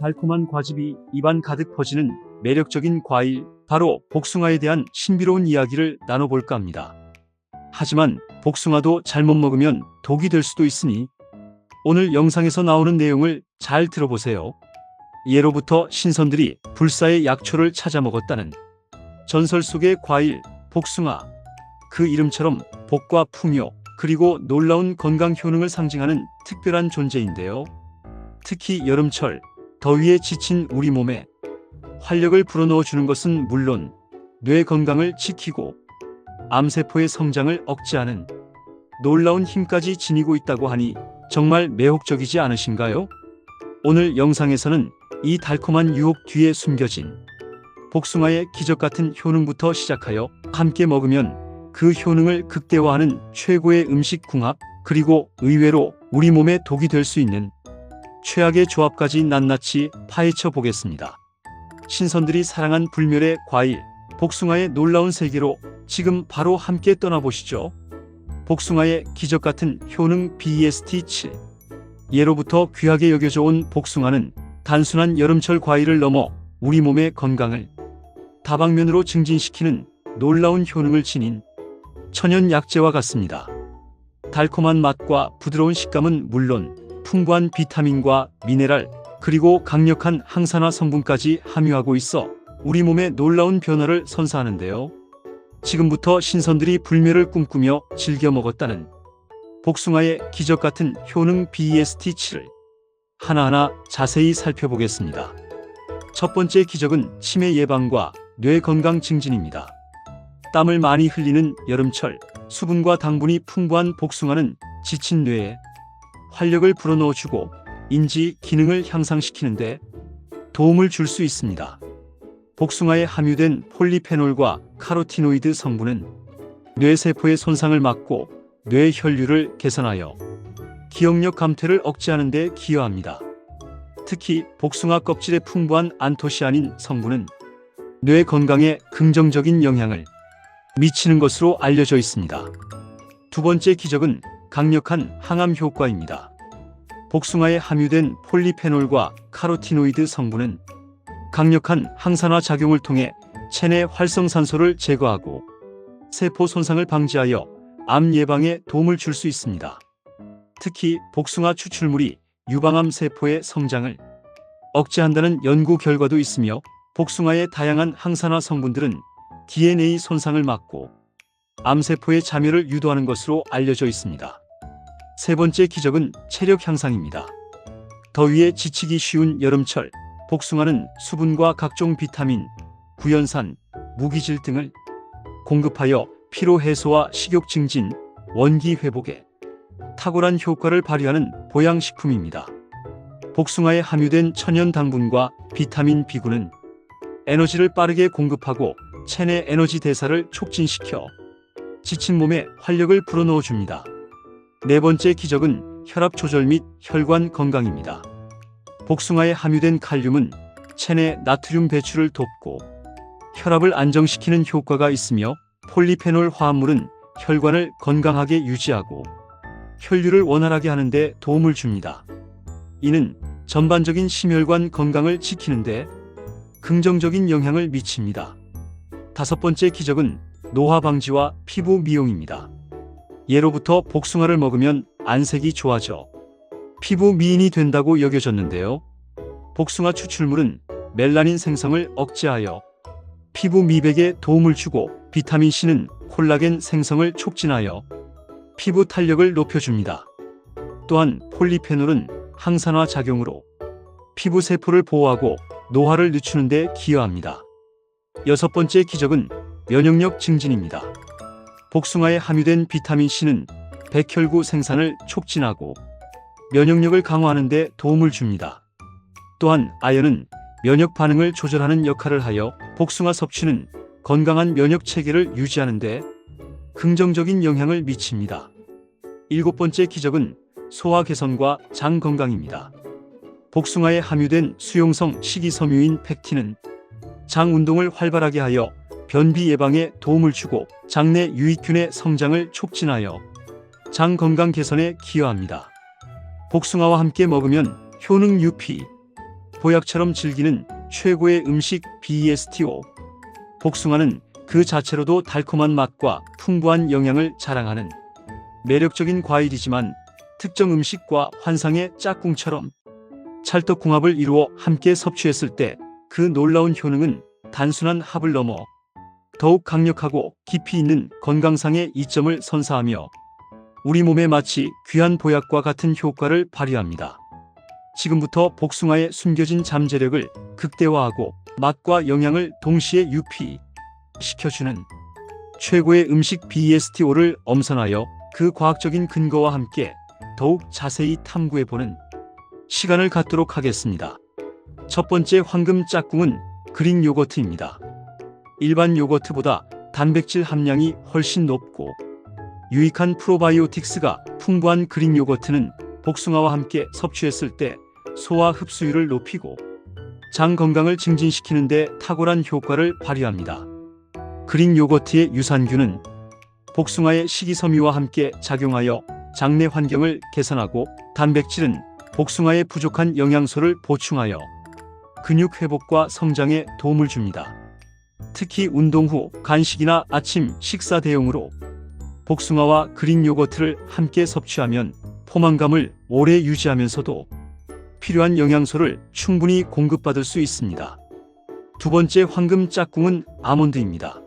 달콤한 과즙이 입안 가득 퍼지는 매력적인 과일, 바로 복숭아에 대한 신비로운 이야기를 나눠볼까 합니다. 하지만 복숭아도 잘못 먹으면 독이 될 수도 있으니 오늘 영상에서 나오는 내용을 잘 들어보세요. 예로부터 신선들이 불사의 약초를 찾아 먹었다는 전설 속의 과일, 복숭아. 그 이름처럼 복과 풍요, 그리고 놀라운 건강 효능을 상징하는 특별한 존재인데요. 특히 여름철, 더위에 지친 우리 몸에 활력을 불어넣어 주는 것은 물론 뇌 건강을 지키고 암세포의 성장을 억제하는 놀라운 힘까지 지니고 있다고 하니 정말 매혹적이지 않으신가요? 오늘 영상에서는 이 달콤한 유혹 뒤에 숨겨진 복숭아의 기적 같은 효능부터 시작하여 함께 먹으면 그 효능을 극대화하는 최고의 음식 궁합, 그리고 의외로 우리 몸에 독이 될 수 있는 최악의 조합까지 낱낱이 파헤쳐 보겠습니다. 신선들이 사랑한 불멸의 과일, 복숭아의 놀라운 세계로 지금 바로 함께 떠나보시죠. 복숭아의 기적 같은 효능 BEST7. 예로부터 귀하게 여겨져 온 복숭아는 단순한 여름철 과일을 넘어 우리 몸의 건강을 다방면으로 증진시키는 놀라운 효능을 지닌 천연 약재와 같습니다. 달콤한 맛과 부드러운 식감은 물론 풍부한 비타민과 미네랄, 그리고 강력한 항산화 성분까지 함유하고 있어 우리 몸에 놀라운 변화를 선사하는데요. 지금부터 신선들이 불멸을 꿈꾸며 즐겨 먹었다는 복숭아의 기적 같은 효능 BEST7를 하나하나 자세히 살펴보겠습니다. 첫 번째 기적은 치매 예방과 뇌 건강 증진입니다. 땀을 많이 흘리는 여름철, 수분과 당분이 풍부한 복숭아는 지친 뇌에 활력을 불어넣어주고 인지 기능을 향상시키는데 도움을 줄 수 있습니다. 복숭아에 함유된 폴리페놀과 카로티노이드 성분은 뇌세포의 손상을 막고 뇌 혈류를 개선하여 기억력 감퇴를 억제하는 데 기여합니다. 특히 복숭아 껍질에 풍부한 안토시아닌 성분은 뇌 건강에 긍정적인 영향을 미치는 것으로 알려져 있습니다. 두 번째 기적은 강력한 항암 효과입니다. 복숭아에 함유된 폴리페놀과 카로티노이드 성분은 강력한 항산화 작용을 통해 체내 활성산소를 제거하고 세포 손상을 방지하여 암 예방에 도움을 줄 수 있습니다. 특히 복숭아 추출물이 유방암 세포의 성장을 억제한다는 연구 결과도 있으며 복숭아의 다양한 항산화 성분들은 DNA 손상을 막고 암세포의 자멸을 유도하는 것으로 알려져 있습니다. 세 번째 기적은 체력 향상입니다. 더위에 지치기 쉬운 여름철, 복숭아는 수분과 각종 비타민, 구연산, 무기질 등을 공급하여 피로 해소와 식욕 증진, 원기 회복에 탁월한 효과를 발휘하는 보양식품입니다. 복숭아에 함유된 천연 당분과 비타민 B군은 에너지를 빠르게 공급하고 체내 에너지 대사를 촉진시켜 지친 몸에 활력을 불어넣어 줍니다. 네 번째 기적은 혈압 조절 및 혈관 건강입니다. 복숭아에 함유된 칼륨은 체내 나트륨 배출을 돕고 혈압을 안정시키는 효과가 있으며 폴리페놀 화합물은 혈관을 건강하게 유지하고 혈류를 원활하게 하는 데 도움을 줍니다. 이는 전반적인 심혈관 건강을 지키는 데 긍정적인 영향을 미칩니다. 다섯 번째 기적은 노화 방지와 피부 미용입니다. 예로부터 복숭아를 먹으면 안색이 좋아져 피부 미인이 된다고 여겨졌는데요. 복숭아 추출물은 멜라닌 생성을 억제하여 피부 미백에 도움을 주고 비타민C는 콜라겐 생성을 촉진하여 피부 탄력을 높여줍니다. 또한 폴리페놀은 항산화 작용으로 피부 세포를 보호하고 노화를 늦추는 데 기여합니다. 여섯 번째 기적은 면역력 증진입니다. 복숭아에 함유된 비타민C는 백혈구 생산을 촉진하고 면역력을 강화하는 데 도움을 줍니다. 또한 아연은 면역 반응을 조절하는 역할을 하여 복숭아 섭취는 건강한 면역 체계를 유지하는 데 긍정적인 영향을 미칩니다. 일곱 번째 기적은 소화 개선과 장 건강입니다. 복숭아에 함유된 수용성 식이섬유인 팩틴은 장 운동을 활발하게 하여 변비 예방에 도움을 주고 장내 유익균의 성장을 촉진하여 장 건강 개선에 기여합니다. 복숭아와 함께 먹으면 효능 유피, 보약처럼 즐기는 최고의 음식 BESTO. 복숭아는 그 자체로도 달콤한 맛과 풍부한 영양을 자랑하는 매력적인 과일이지만 특정 음식과 환상의 짝꿍처럼 찰떡궁합을 이루어 함께 섭취했을 때 그 놀라운 효능은 단순한 합을 넘어 더욱 강력하고 깊이 있는 건강상의 이점을 선사하며 우리 몸에 마치 귀한 보약과 같은 효과를 발휘합니다. 지금부터 복숭아의 숨겨진 잠재력을 극대화하고 맛과 영양을 동시에 유피시켜주는 최고의 음식 BESTO를 엄선하여 그 과학적인 근거와 함께 더욱 자세히 탐구해보는 시간을 갖도록 하겠습니다. 첫 번째 황금 짝꿍은 그릭 요거트입니다. 일반 요거트보다 단백질 함량이 훨씬 높고 유익한 프로바이오틱스가 풍부한 그릭 요거트는 복숭아와 함께 섭취했을 때 소화 흡수율을 높이고 장 건강을 증진시키는 데 탁월한 효과를 발휘합니다. 그릭 요거트의 유산균은 복숭아의 식이섬유와 함께 작용하여 장내 환경을 개선하고 단백질은 복숭아의 부족한 영양소를 보충하여 근육 회복과 성장에 도움을 줍니다. 특히 운동 후 간식이나 아침 식사 대용으로 복숭아와 그릭 요거트를 함께 섭취하면 포만감을 오래 유지하면서도 필요한 영양소를 충분히 공급받을 수 있습니다. 두 번째 황금 짝꿍은 아몬드입니다.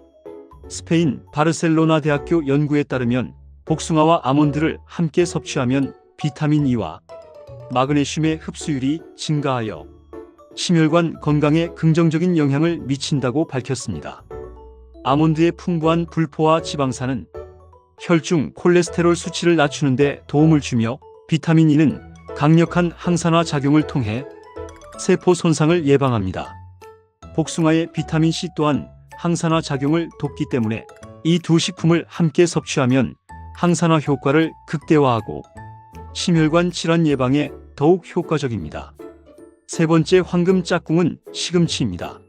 스페인 바르셀로나 대학교 연구에 따르면 복숭아와 아몬드를 함께 섭취하면 비타민 E와 마그네슘의 흡수율이 증가하여 심혈관 건강에 긍정적인 영향을 미친다고 밝혔습니다. 아몬드의 풍부한 불포화 지방산은 혈중 콜레스테롤 수치를 낮추는 데 도움을 주며 비타민 E는 강력한 항산화 작용을 통해 세포 손상을 예방합니다. 복숭아의 비타민 C 또한 항산화 작용을 돕기 때문에 이 두 식품을 함께 섭취하면 항산화 효과를 극대화하고 심혈관 질환 예방에 더욱 효과적입니다. 세 번째 황금 짝꿍은 시금치입니다.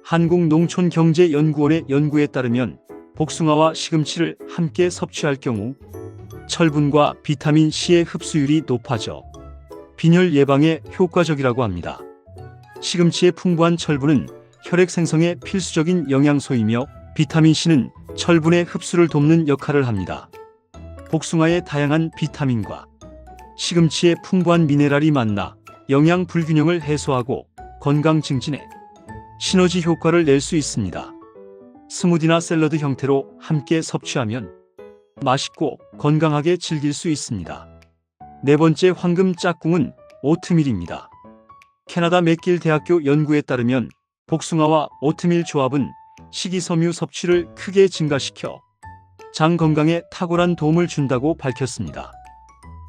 한국농촌경제연구원의 연구에 따르면 복숭아와 시금치를 함께 섭취할 경우 철분과 비타민 C의 흡수율이 높아져 빈혈 예방에 효과적이라고 합니다. 시금치의 풍부한 철분은 혈액 생성에 필수적인 영양소이며 비타민 C는 철분의 흡수를 돕는 역할을 합니다. 복숭아의 다양한 비타민과 시금치의 풍부한 미네랄이 만나 영양 불균형을 해소하고 건강 증진에 시너지 효과를 낼 수 있습니다. 스무디나 샐러드 형태로 함께 섭취하면 맛있고 건강하게 즐길 수 있습니다. 네 번째 황금 짝꿍은 오트밀입니다. 캐나다 맥길 대학교 연구에 따르면 복숭아와 오트밀 조합은 식이섬유 섭취를 크게 증가시켜 장 건강에 탁월한 도움을 준다고 밝혔습니다.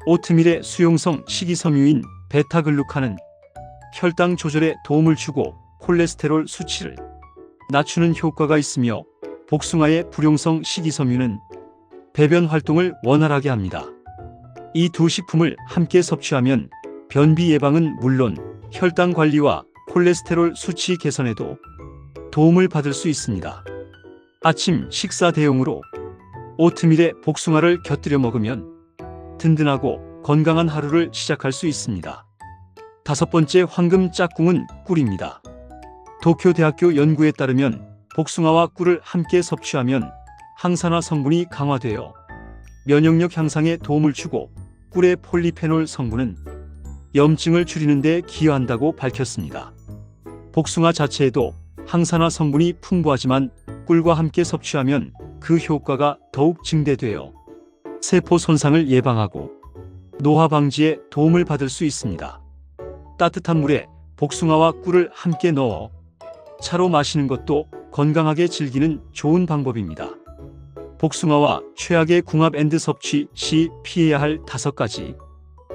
오트밀의 수용성 식이섬유인 베타글루칸은 혈당 조절에 도움을 주고 콜레스테롤 수치를 낮추는 효과가 있으며 복숭아의 불용성 식이섬유는 배변 활동을 원활하게 합니다. 이 두 식품을 함께 섭취하면 변비 예방은 물론 혈당 관리와 콜레스테롤 수치 개선에도 도움을 받을 수 있습니다. 아침 식사 대용으로 오트밀에 복숭아를 곁들여 먹으면 든든하고 건강한 하루를 시작할 수 있습니다. 다섯 번째 황금 짝꿍은 꿀입니다. 도쿄대학교 연구에 따르면 복숭아와 꿀을 함께 섭취하면 항산화 성분이 강화되어 면역력 향상에 도움을 주고 꿀의 폴리페놀 성분은 염증을 줄이는 데 기여한다고 밝혔습니다. 복숭아 자체에도 항산화 성분이 풍부하지만 꿀과 함께 섭취하면 그 효과가 더욱 증대되어 세포 손상을 예방하고 노화 방지에 도움을 받을 수 있습니다. 따뜻한 물에 복숭아와 꿀을 함께 넣어 차로 마시는 것도 건강하게 즐기는 좋은 방법입니다. 복숭아와 최악의 궁합 앤드 섭취 시 피해야 할 5가지.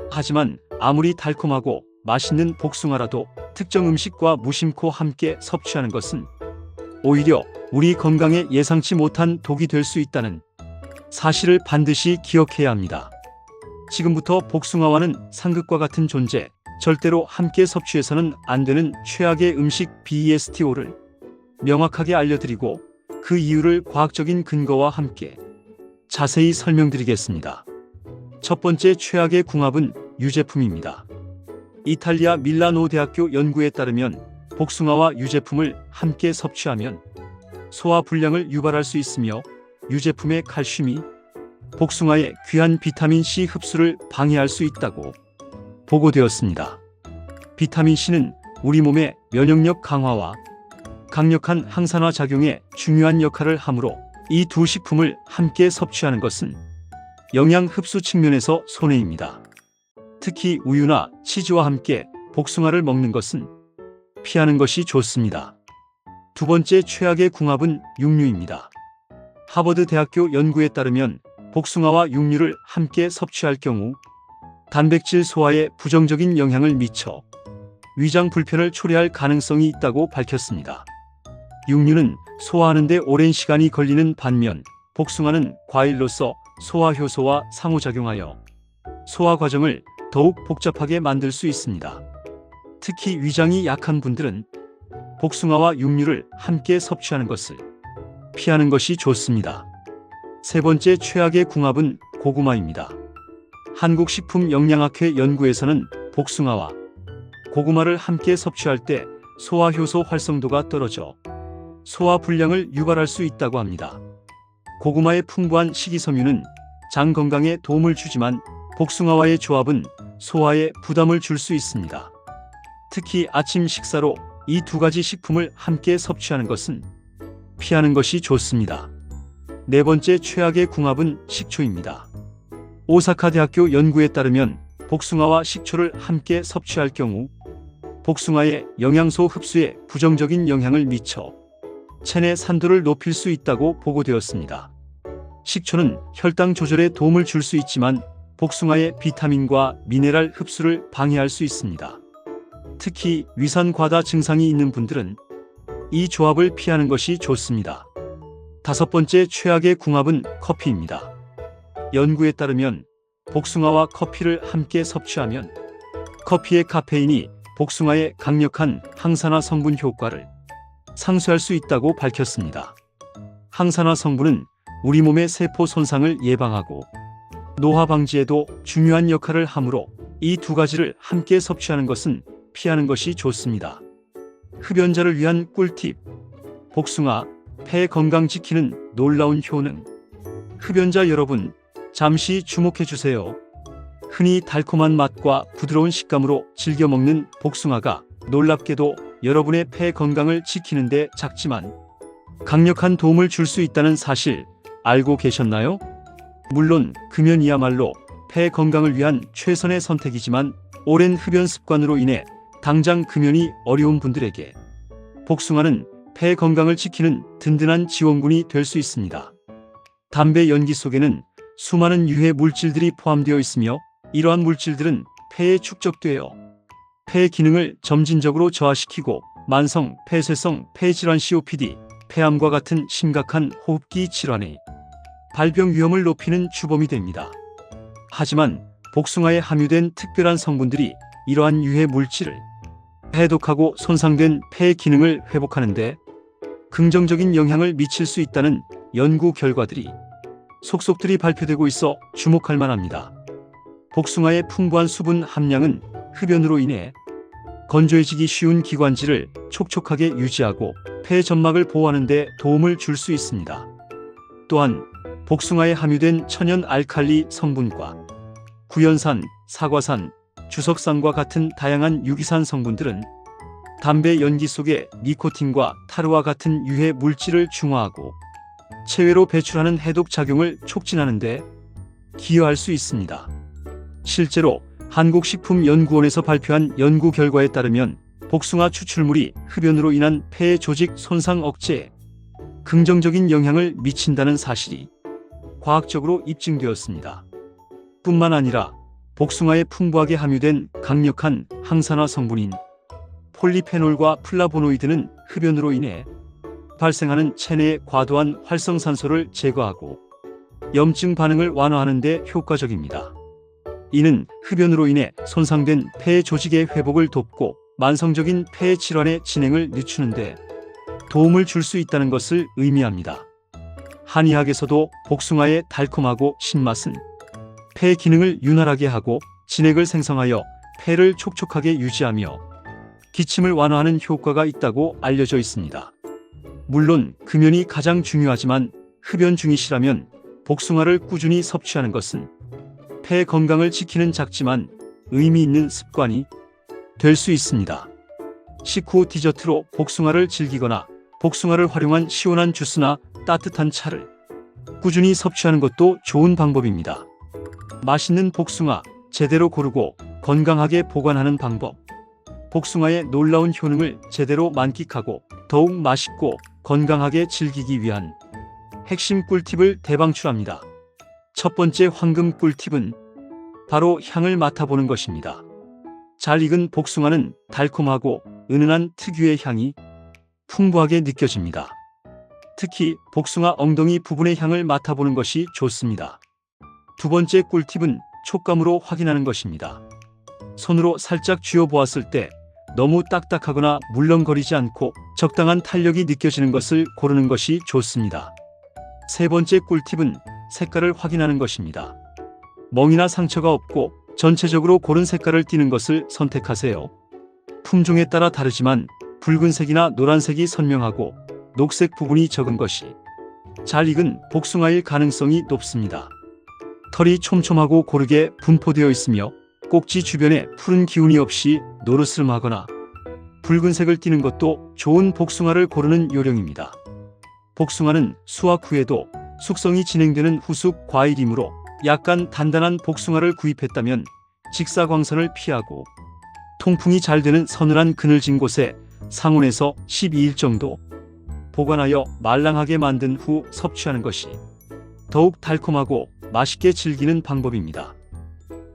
하지만 아무리 달콤하고 맛있는 복숭아라도 특정 음식과 무심코 함께 섭취하는 것은 오히려 우리 건강에 예상치 못한 독이 될 수 있다는 사실을 반드시 기억해야 합니다. 지금부터 복숭아와는 상극과 같은 존재, 절대로 함께 섭취해서는 안 되는 최악의 음식 BESTO를 명확하게 알려드리고 그 이유를 과학적인 근거와 함께 자세히 설명드리겠습니다. 첫 번째 최악의 궁합은 유제품입니다. 이탈리아 밀라노 대학교 연구에 따르면 복숭아와 유제품을 함께 섭취하면 소화 불량을 유발할 수 있으며 유제품의 칼슘이 복숭아의 귀한 비타민 C 흡수를 방해할 수 있다고 보고되었습니다. 비타민 C는 우리 몸의 면역력 강화와 강력한 항산화 작용에 중요한 역할을 하므로 이 두 식품을 함께 섭취하는 것은 영양 흡수 측면에서 손해입니다. 특히 우유나 치즈와 함께 복숭아를 먹는 것은 피하는 것이 좋습니다. 두 번째 최악의 궁합은 육류입니다. 하버드 대학교 연구에 따르면 복숭아와 육류를 함께 섭취할 경우 단백질 소화에 부정적인 영향을 미쳐 위장 불편을 초래할 가능성이 있다고 밝혔습니다. 육류는 소화하는 데 오랜 시간이 걸리는 반면 복숭아는 과일로서 소화 효소와 상호작용하여 소화 과정을 더욱 복잡하게 만들 수 있습니다. 특히 위장이 약한 분들은 복숭아와 육류를 함께 섭취하는 것을 피하는 것이 좋습니다. 세 번째 최악의 궁합은 고구마입니다. 한국식품영양학회 연구에서는 복숭아와 고구마를 함께 섭취할 때 소화효소 활성도가 떨어져 소화 불량을 유발할 수 있다고 합니다. 고구마의 풍부한 식이섬유는 장 건강에 도움을 주지만 복숭아와의 조합은 소화에 부담을 줄 수 있습니다. 특히 아침 식사로 이 두 가지 식품을 함께 섭취하는 것은 피하는 것이 좋습니다. 네 번째 최악의 궁합은 식초입니다. 오사카 대학교 연구에 따르면 복숭아와 식초를 함께 섭취할 경우 복숭아의 영양소 흡수에 부정적인 영향을 미쳐 체내 산도를 높일 수 있다고 보고되었습니다. 식초는 혈당 조절에 도움을 줄 수 있지만 복숭아의 비타민과 미네랄 흡수를 방해할 수 있습니다. 특히 위산 과다 증상이 있는 분들은 이 조합을 피하는 것이 좋습니다. 다섯 번째 최악의 궁합은 커피입니다. 연구에 따르면 복숭아와 커피를 함께 섭취하면 커피의 카페인이 복숭아의 강력한 항산화 성분 효과를 상쇄할 수 있다고 밝혔습니다. 항산화 성분은 우리 몸의 세포 손상을 예방하고 노화 방지에도 중요한 역할을 하므로 이 두 가지를 함께 섭취하는 것은 피하는 것이 좋습니다. 흡연자를 위한 꿀팁. 복숭아, 폐 건강 지키는 놀라운 효능. 흡연자 여러분, 잠시 주목해 주세요. 흔히 달콤한 맛과 부드러운 식감으로 즐겨 먹는 복숭아가 놀랍게도 여러분의 폐 건강을 지키는 데 작지만 강력한 도움을 줄 수 있다는 사실 알고 계셨나요? 물론 금연이야말로 폐 건강을 위한 최선의 선택이지만 오랜 흡연 습관으로 인해 당장 금연이 어려운 분들에게 복숭아는 폐 건강을 지키는 든든한 지원군이 될 수 있습니다. 담배 연기 속에는 수많은 유해 물질들이 포함되어 있으며 이러한 물질들은 폐에 축적되어 폐 기능을 점진적으로 저하시키고 만성 폐쇄성 폐질환 COPD, 폐암과 같은 심각한 호흡기 질환의 발병 위험을 높이는 주범이 됩니다. 하지만 복숭아에 함유된 특별한 성분들이 이러한 유해 물질을 해독하고 손상된 폐 기능을 회복하는 데 긍정적인 영향을 미칠 수 있다는 연구 결과들이 속속들이 발표되고 있어 주목할 만합니다. 복숭아의 풍부한 수분 함량은 흡연으로 인해 건조해지기 쉬운 기관지를 촉촉하게 유지하고 폐 점막을 보호하는 데 도움을 줄 수 있습니다. 또한 복숭아에 함유된 천연 알칼리 성분과 구연산, 사과산, 주석산과 같은 다양한 유기산 성분들은 담배 연기 속에 니코틴과 타르와 같은 유해 물질을 중화하고 체외로 배출하는 해독 작용을 촉진하는 데 기여할 수 있습니다. 실제로 한국식품연구원에서 발표한 연구 결과에 따르면 복숭아 추출물이 흡연으로 인한 폐 조직 손상 억제에 긍정적인 영향을 미친다는 사실이 과학적으로 입증되었습니다. 뿐만 아니라 복숭아에 풍부하게 함유된 강력한 항산화 성분인 폴리페놀과 플라보노이드는 흡연으로 인해 발생하는 체내의 과도한 활성산소를 제거하고 염증 반응을 완화하는 데 효과적입니다. 이는 흡연으로 인해 손상된 폐 조직의 회복을 돕고 만성적인 폐 질환의 진행을 늦추는 데 도움을 줄 수 있다는 것을 의미합니다. 한의학에서도 복숭아의 달콤하고 신맛은 폐 기능을 윤활하게 하고 진액을 생성하여 폐를 촉촉하게 유지하며 기침을 완화하는 효과가 있다고 알려져 있습니다. 물론 금연이 가장 중요하지만 흡연 중이시라면 복숭아를 꾸준히 섭취하는 것은 폐 건강을 지키는 작지만 의미 있는 습관이 될 수 있습니다. 식후 디저트로 복숭아를 즐기거나 복숭아를 활용한 시원한 주스나 따뜻한 차를 꾸준히 섭취하는 것도 좋은 방법입니다. 맛있는 복숭아 제대로 고르고 건강하게 보관하는 방법. 복숭아의 놀라운 효능을 제대로 만끽하고 더욱 맛있고 건강하게 즐기기 위한 핵심 꿀팁을 대방출합니다. 첫 번째 황금 꿀팁은 바로 향을 맡아보는 것입니다. 잘 익은 복숭아는 달콤하고 은은한 특유의 향이 풍부하게 느껴집니다. 특히 복숭아 엉덩이 부분의 향을 맡아보는 것이 좋습니다. 두 번째 꿀팁은 촉감으로 확인하는 것입니다. 손으로 살짝 쥐어보았을 때 너무 딱딱하거나 물렁거리지 않고 적당한 탄력이 느껴지는 것을 고르는 것이 좋습니다. 세 번째 꿀팁은 색깔을 확인하는 것입니다. 멍이나 상처가 없고 전체적으로 고른 색깔을 띠는 것을 선택하세요. 품종에 따라 다르지만 붉은색이나 노란색이 선명하고 녹색 부분이 적은 것이 잘 익은 복숭아일 가능성이 높습니다. 털이 촘촘하고 고르게 분포되어 있으며 꼭지 주변에 푸른 기운이 없이 노르스름하거나 붉은색을 띠는 것도 좋은 복숭아를 고르는 요령입니다. 복숭아는 수확 후에도 숙성이 진행되는 후숙 과일이므로 약간 단단한 복숭아를 구입했다면 직사광선을 피하고 통풍이 잘 되는 서늘한 그늘진 곳에 상온에서 12일 정도 보관하여 말랑하게 만든 후 섭취하는 것이 더욱 달콤하고 맛있게 즐기는 방법입니다.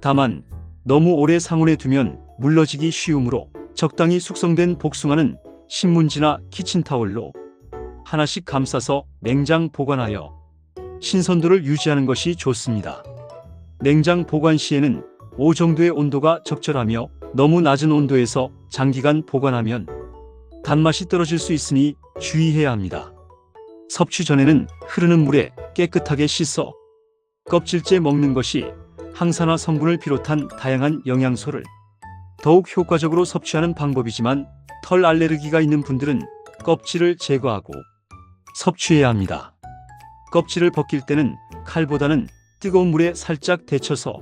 다만 너무 오래 상온에 두면 물러지기 쉬우므로 적당히 숙성된 복숭아는 신문지나 키친타올로 하나씩 감싸서 냉장 보관하여 신선도를 유지하는 것이 좋습니다. 냉장 보관 시에는 5 정도의 온도가 적절하며 너무 낮은 온도에서 장기간 보관하면 단맛이 떨어질 수 있으니 주의해야 합니다. 섭취 전에는 흐르는 물에 깨끗하게 씻어 껍질째 먹는 것이 항산화 성분을 비롯한 다양한 영양소를 더욱 효과적으로 섭취하는 방법이지만 털 알레르기가 있는 분들은 껍질을 제거하고 섭취해야 합니다. 껍질을 벗길 때는 칼보다는 뜨거운 물에 살짝 데쳐서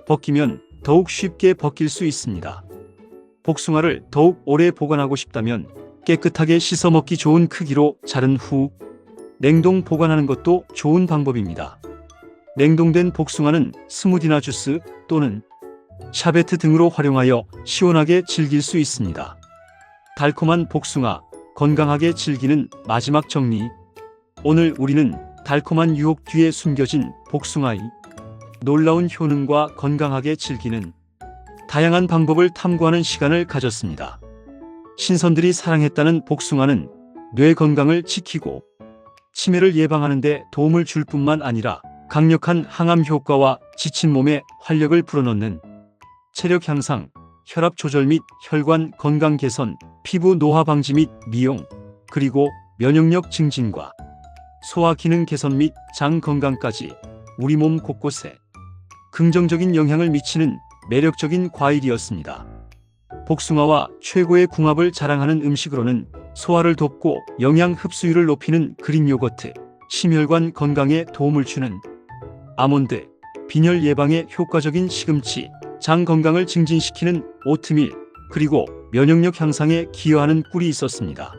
벗기면 더욱 쉽게 벗길 수 있습니다. 복숭아를 더욱 오래 보관하고 싶다면 깨끗하게 씻어 먹기 좋은 크기로 자른 후 냉동 보관하는 것도 좋은 방법입니다. 냉동된 복숭아는 스무디나 주스 또는 샤베트 등으로 활용하여 시원하게 즐길 수 있습니다. 달콤한 복숭아, 건강하게 즐기는 마지막 정리. 오늘 우리는 달콤한 유혹 뒤에 숨겨진 복숭아의 놀라운 효능과 건강하게 즐기는 다양한 방법을 탐구하는 시간을 가졌습니다. 신선들이 사랑했다는 복숭아는 뇌 건강을 지키고 치매를 예방하는 데 도움을 줄 뿐만 아니라 강력한 항암 효과와 지친 몸에 활력을 불어넣는 체력 향상, 혈압 조절 및 혈관 건강 개선, 피부 노화 방지 및 미용, 그리고 면역력 증진과 소화 기능 개선 및 장 건강까지 우리 몸 곳곳에 긍정적인 영향을 미치는 매력적인 과일이었습니다. 복숭아와 최고의 궁합을 자랑하는 음식으로는 소화를 돕고 영양 흡수율을 높이는 그릭 요거트, 심혈관 건강에 도움을 주는 아몬드, 빈혈 예방에 효과적인 시금치, 장 건강을 증진시키는 오트밀, 그리고 면역력 향상에 기여하는 꿀이 있었습니다.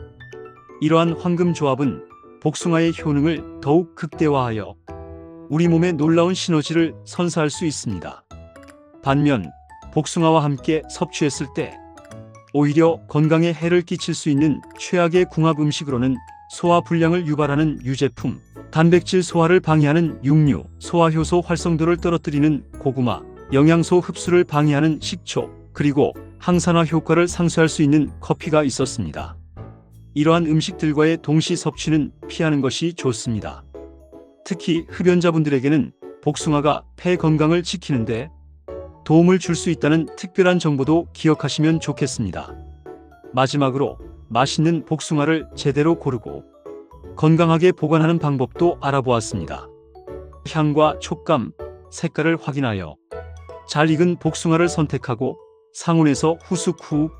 이러한 황금 조합은 복숭아의 효능을 더욱 극대화하여 우리 몸의 놀라운 시너지를 선사할 수 있습니다. 반면 복숭아와 함께 섭취했을 때 오히려 건강에 해를 끼칠 수 있는 최악의 궁합 음식으로는 소화 불량을 유발하는 유제품, 단백질 소화를 방해하는 육류, 소화효소 활성도를 떨어뜨리는 고구마, 영양소 흡수를 방해하는 식초, 그리고 항산화 효과를 상쇄할 수 있는 커피가 있었습니다. 이러한 음식들과의 동시 섭취는 피하는 것이 좋습니다. 특히 흡연자분들에게는 복숭아가 폐 건강을 지키는데 도움을 줄 수 있다는 특별한 정보도 기억하시면 좋겠습니다. 마지막으로 맛있는 복숭아를 제대로 고르고 건강하게 보관하는 방법도 알아보았습니다. 향과 촉감, 색깔을 확인하여 잘 익은 복숭아를 선택하고 상온에서 후숙 후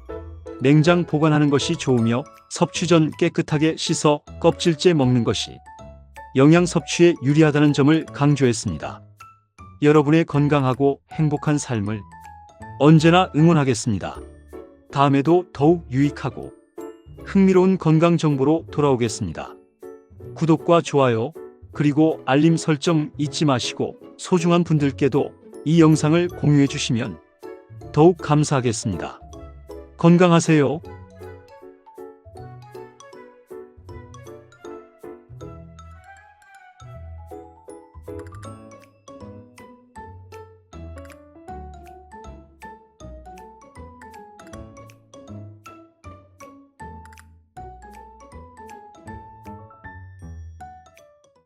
냉장 보관하는 것이 좋으며 섭취 전 깨끗하게 씻어 껍질째 먹는 것이 영양 섭취에 유리하다는 점을 강조했습니다. 여러분의 건강하고 행복한 삶을 언제나 응원하겠습니다. 다음에도 더욱 유익하고 흥미로운 건강 정보로 돌아오겠습니다. 구독과 좋아요, 그리고 알림 설정 잊지 마시고 소중한 분들께도 이 영상을 공유해 주시면 더욱 감사하겠습니다. 건강하세요.